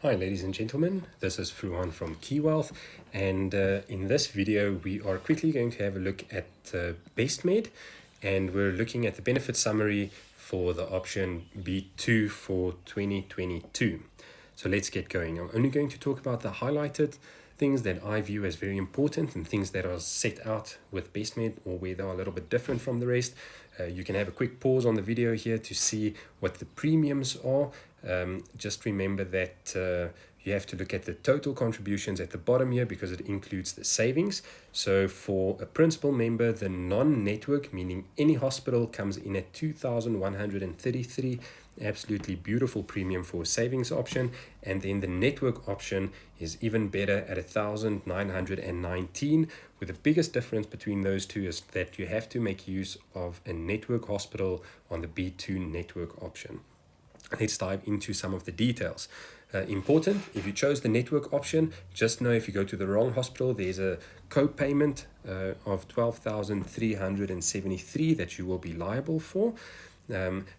Hi ladies and gentlemen, this is Fruhan from Key Wealth, and in this video we are quickly going to have a look at Bestmed, and we're looking at the benefit summary for the option B2 for 2022. So let's get going. I'm only going to talk about the highlighted things that I view as very important and things that are set out with Bestmed or where they are a little bit different from the rest. You can have a quick pause on the video here to see what the premiums are. Just remember that you have to look at the total contributions at the bottom here because it includes the savings. So for a principal member, the non-network, meaning any hospital, comes in at 2,133. Absolutely beautiful premium for a savings option, and then the network option is even better at 1,919, with the biggest difference between those two is that you have to make use of a network hospital on the B2 network option. Let's dive into some of the details. Important, if you chose the network option, just know if you go to the wrong hospital, there's a co-payment of 12,373 that you will be liable for.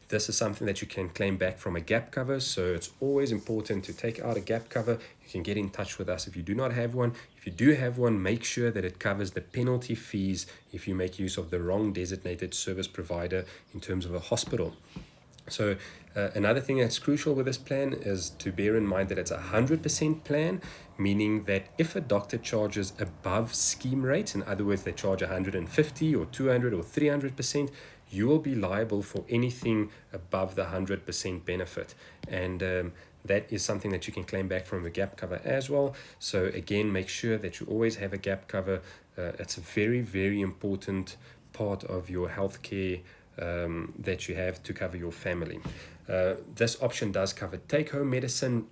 This is something that you can claim back from a gap cover, so it's always important to take out a gap cover. You can get in touch with us if you do not have one. If you do have one, make sure that it covers the penalty fees if you make use of the wrong designated service provider in terms of a hospital. So another thing that's crucial with this plan is to bear in mind that it's a 100% plan, meaning that if a doctor charges above scheme rates, in other words, they charge 150 or 200 or 300%, you will be liable for anything above the 100% benefit. And that is something that you can claim back from the gap cover as well. So again, make sure that you always have a gap cover. It's a very, very important part of your healthcare that you have to cover your family. This option does cover take-home medicine.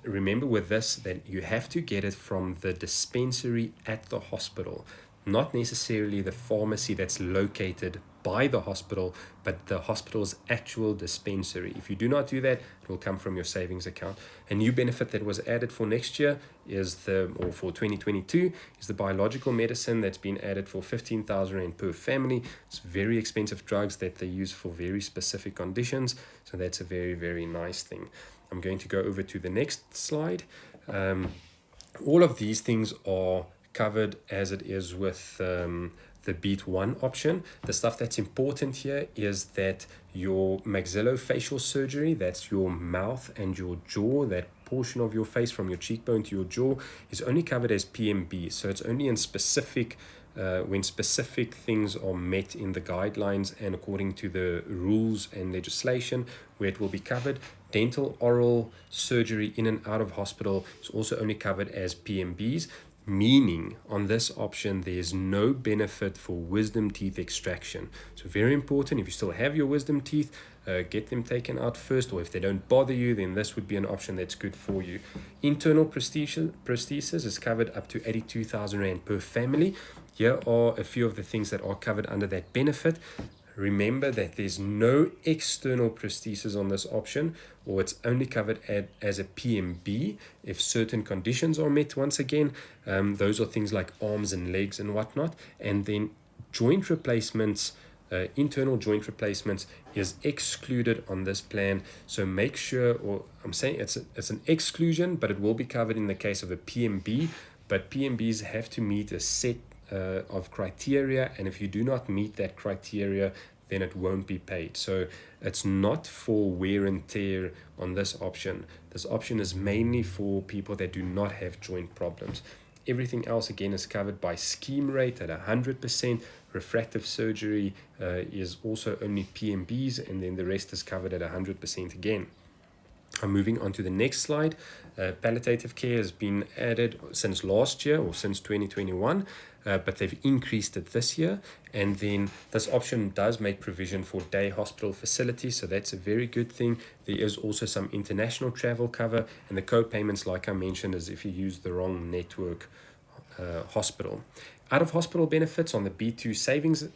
Remember with this that you have to get it from the dispensary at the hospital, not necessarily the pharmacy that's located by the hospital, but the hospital's actual dispensary. If you do not do that, it will come from your savings account. A new benefit that was added for next year or for 2022 is the biological medicine that's been added for 15,000 Rand per family. It's very expensive drugs that they use for very specific conditions, so that's a very, very nice thing. I'm going to go over to the next slide. All of these things are covered as it is with the Beat 1 option. The stuff that's important here is that your maxillofacial surgery, that's your mouth and your jaw, that portion of your face from your cheekbone to your jaw, is only covered as PMB. So it's only in specific when specific things are met in the guidelines and according to the rules and legislation where it will be covered. Dental oral surgery in and out of hospital is also only covered as PMBs, meaning on this option there's no benefit for wisdom teeth extraction. So very important, if you still have your wisdom teeth, get them taken out first, or if they don't bother you, then this would be an option that's good for you. Internal prosthesis is covered up to 82,000 Rand per family. Here are a few of the things that are covered under that benefit. Remember that there's no external prosthesis on this option, or it's only covered as a PMB if certain conditions are met. Once again, those are things like arms and legs and whatnot. And then joint replacements, internal joint replacements is excluded on this plan. So make sure, or I'm saying it's an exclusion, but it will be covered in the case of a PMB. But PMBs have to meet a set of criteria, and if you do not meet that criteria, then it won't be paid. So it's not for wear and tear on this option. This option is mainly for people that do not have joint problems. Everything else again is covered by scheme rate at 100%. Refractive surgery is also only PMBs, and then the rest is covered at 100% again. I'm moving on to the next slide. Palliative care has been added since last year or since 2021, but they've increased it this year. And then this option does make provision for day hospital facilities, so that's a very good thing. There is also some international travel cover, and the co-payments, like I mentioned, is if you use the wrong network hospital. Out of hospital benefits on the B2 savings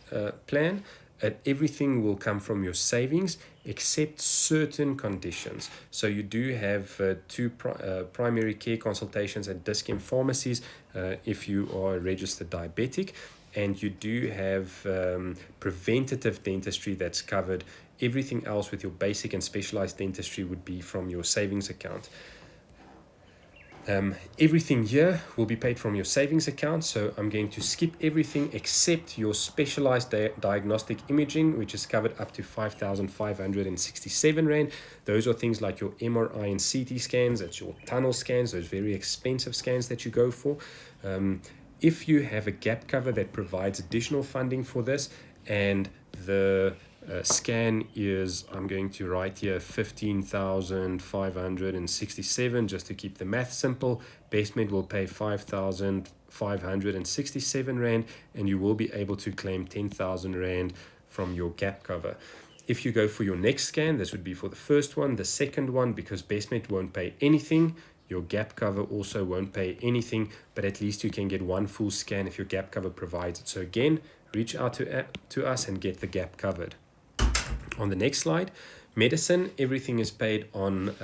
plan, everything will come from your savings except certain conditions. So you do have two primary care consultations at discount pharmacies if you are a registered diabetic, and you do have preventative dentistry that's covered. Everything else with your basic and specialized dentistry would be from your savings account. Everything here will be paid from your savings account, so I'm going to skip everything except your specialized diagnostic imaging, which is covered up to 5,567 Rand. Those are things like your MRI and CT scans, that's your tunnel scans, those very expensive scans that you go for. If you have a gap cover that provides additional funding for this, and the scan is, I'm going to write here 15,567 just to keep the math simple. Bestmed will pay 5,567 Rand, and you will be able to claim 10,000 Rand from your gap cover. If you go for your next scan, this would be for the first one. The second one, because Bestmed won't pay anything, your gap cover also won't pay anything, but at least you can get one full scan if your gap cover provides it. So again, reach out to us and get the gap covered. On the next slide, medicine, everything is paid on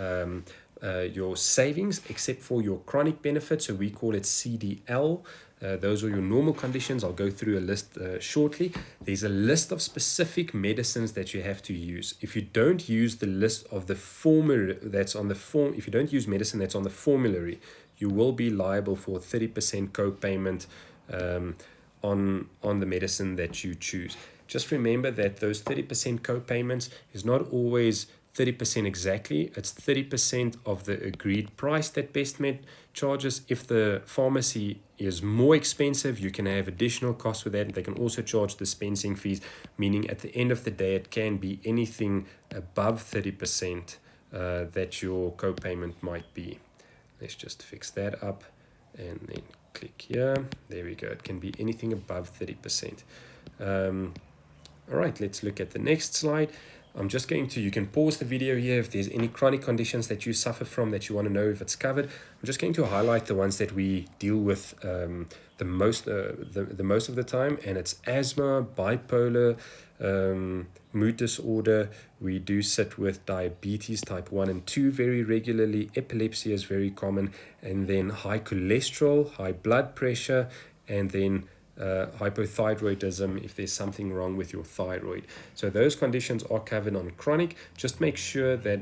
your savings except for your chronic benefit, so we call it CDL. Those are your normal conditions. I'll go through a list shortly. There's a list of specific medicines that you have to use. If you don't use the list of the formula that's on the form, if you don't use medicine that's on the formulary, you will be liable for 30% co-payment on the medicine that you choose. Just remember that those 30% co-payments is not always 30% exactly. It's 30% of the agreed price that Bestmed charges. If the pharmacy is more expensive, you can have additional costs with that. They can also charge dispensing fees, meaning at the end of the day, it can be anything above 30% that your co-payment might be. Let's just fix that up and then click here. There we go. It can be anything above 30%. All right, let's look at the next slide. I'm just going to, you can pause the video here if there's any chronic conditions that you suffer from that you want to know if it's covered. I'm just going to highlight the ones that we deal with the most of the time, and it's asthma, bipolar, mood disorder. We do sit with diabetes type 1 and 2 very regularly. Epilepsy is very common, and then high cholesterol, high blood pressure, and then hypothyroidism if there's something wrong with your thyroid. So those conditions are covered on chronic. Just make sure that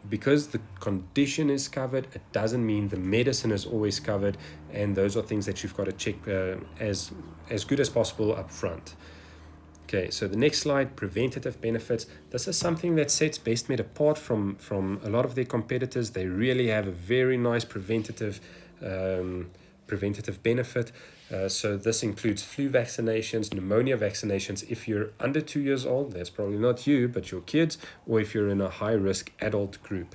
because the condition is covered, it doesn't mean the medicine is always covered, and those are things that you've got to check as good as possible up front. Okay, so the next slide, preventative benefits. This is something that sets Bestmed apart from a lot of their competitors. They really have a very nice preventative benefit. So this includes flu vaccinations, pneumonia vaccinations. If you're under 2 years old, that's probably not you, but your kids, or if you're in a high-risk adult group.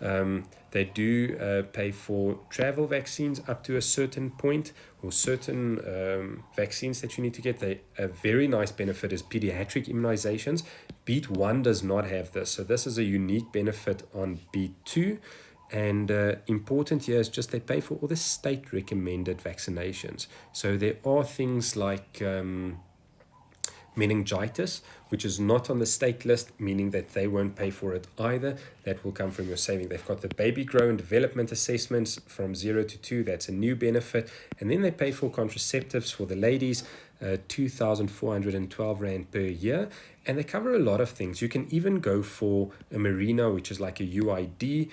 They do pay for travel vaccines up to a certain point, or certain vaccines that you need to get. A very nice benefit is pediatric immunizations. Beat 1 does not have this, so this is a unique benefit on Beat 2. And important here is just they pay for all the state recommended vaccinations. So there are things like meningitis, which is not on the state list, meaning that they won't pay for it either. That will come from your saving. They've got the baby grow and development assessments from 0 to 2. That's a new benefit. And then they pay for contraceptives for the ladies, 2,412 Rand per year. And they cover a lot of things. You can even go for a Merino, which is like a UID,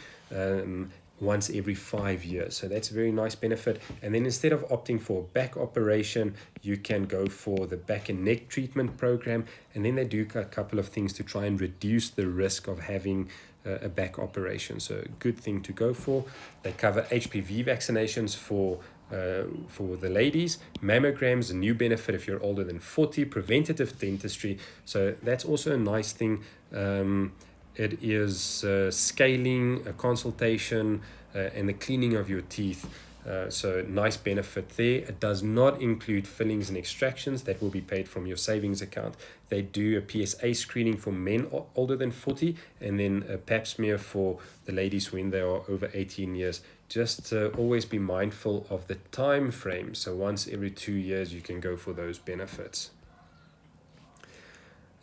once every 5 years. So that's a very nice benefit. And then instead of opting for a back operation, you can go for the back and neck treatment program. And then they do a couple of things to try and reduce the risk of having a back operation. So a good thing to go for. They cover HPV vaccinations for the ladies, mammograms, a new benefit if you're older than 40, preventative dentistry. So that's also a nice thing. It is scaling, a consultation, and the cleaning of your teeth. So nice benefit there. It does not include fillings and extractions that will be paid from your savings account. They do a PSA screening for men older than 40, and then a pap smear for the ladies when they are over 18 years. Just always be mindful of the time frame. So once every 2 years, you can go for those benefits.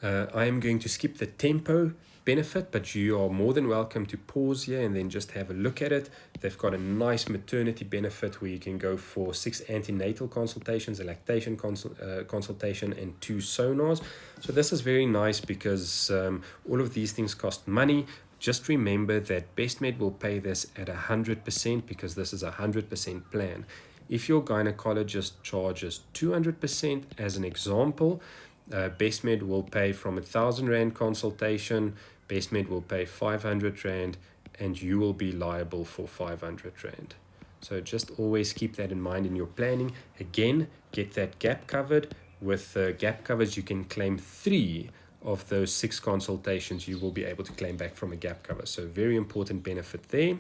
I am going to skip the tempo benefit, but you are more than welcome to pause here and then just have a look at it. They've got a nice maternity benefit where you can go for 6 antenatal consultations, a lactation consultation, and 2 sonars. So this is very nice because all of these things cost money, Just remember that Bestmed will pay this at 100% because this is a 100% plan. If your gynecologist charges 200% as an example, Bestmed will pay from R1,000 consultation, Bestmed will pay 500 Rand, and you will be liable for 500 Rand. So just always keep that in mind in your planning. Again, get that gap covered. With gap covers, you can claim 3 of those 6 consultations you will be able to claim back from a gap cover. So very important benefit there.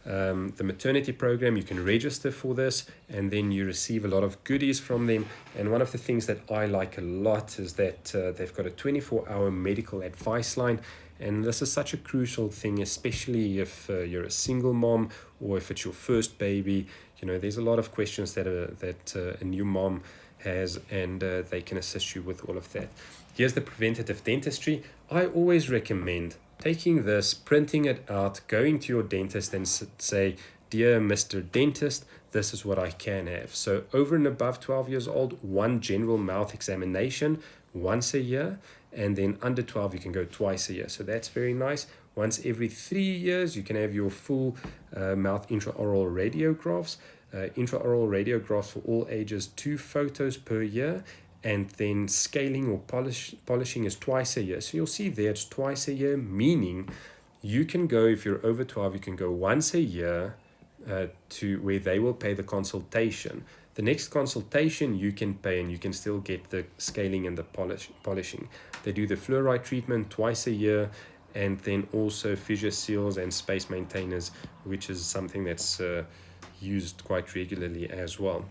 The maternity program, you can register for this and then you receive a lot of goodies from them. And one of the things that I like a lot is that they've got a 24-hour medical advice line. And this is such a crucial thing, especially if you're a single mom or if it's your first baby. You know, there's a lot of questions that a new mom has, and they can assist you with all of that. Here's the preventative dentistry. I always recommend taking this, printing it out, going to your dentist and say, "Dear Mr. Dentist, this is what I can have." So over and above 12 years old, 1 general mouth examination once a year, and then under 12 you can go twice a year. So that's very nice. Once every 3 years you can have your full mouth intraoral radiographs. Intraoral radiographs for all ages, 2 photos per year. And then scaling or polishing is twice a year. So you'll see there it's twice a year, meaning you can go, if you're over 12, you can go once a year to where they will pay the consultation. The next consultation you can pay and you can still get the scaling and the polishing. They do the fluoride treatment twice a year, and then also fissure seals and space maintainers, which is something that's used quite regularly as well.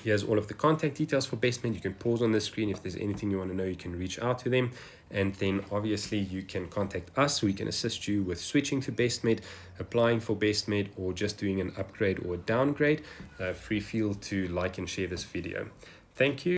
Here's all of the contact details for Bestmed. You can pause on the screen. If there's anything you want to know, you can reach out to them. And then obviously you can contact us. We can assist you with switching to Bestmed, applying for Bestmed, or just doing an upgrade or a downgrade. Feel free to like and share this video. Thank you.